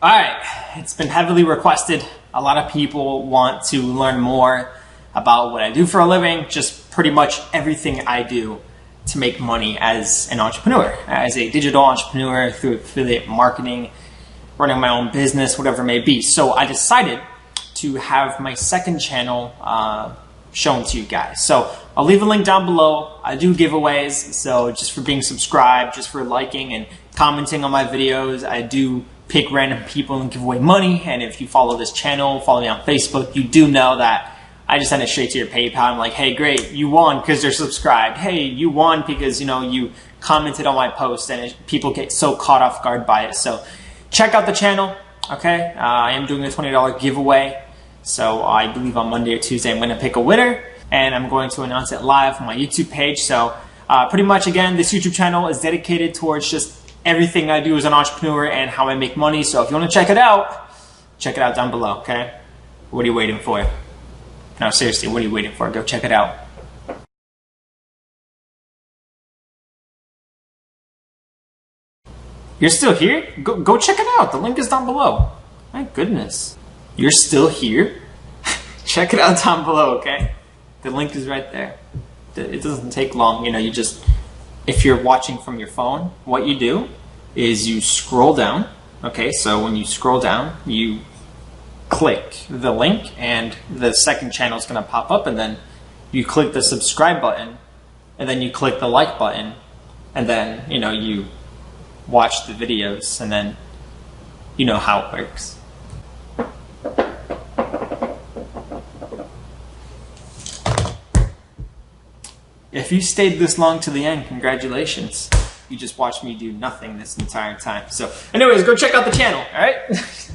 All right, it's been heavily requested. A lot of people want to learn more about what I do for a living, just pretty much everything I do to make money as an entrepreneur, as a digital entrepreneur through affiliate marketing, running my own business, whatever it may be. So I decided to have my second channel shown to you guys. So I'll leave a link down below. I do giveaways, so just for being subscribed, just for liking and commenting on my videos, I do pick random people and give away money. And if you follow this channel, follow me on Facebook, you do know that I just send it straight to your PayPal. I'm like, hey, great, you won because you're subscribed. Hey, you won because you commented on my post, and people get so caught off guard by it. So check out the channel, okay? I am doing a $20 giveaway. So I believe on Monday or Tuesday I'm going to pick a winner, and I'm going to announce it live on my YouTube page. So pretty much, again, this YouTube channel is dedicated towards just everything I do as an entrepreneur and how I make money. So if you want to check it out down below, okay? What are you waiting for? No, seriously, what are you waiting for? Go check it out. You're still here? Go check it out. The link is down below. My goodness. You're still here? Check it out down below, okay? The link is right there. It doesn't take long. You just, if you're watching from your phone, what you do is you scroll down. Okay, so when you scroll down, you click the link and the second channel is going to pop up, and then you click the subscribe button, and then you click the like button, and then you watch the videos, and then you know how it works. If you stayed this long to the end, congratulations. You just watched me do nothing this entire time. So anyways, go check out the channel, all right?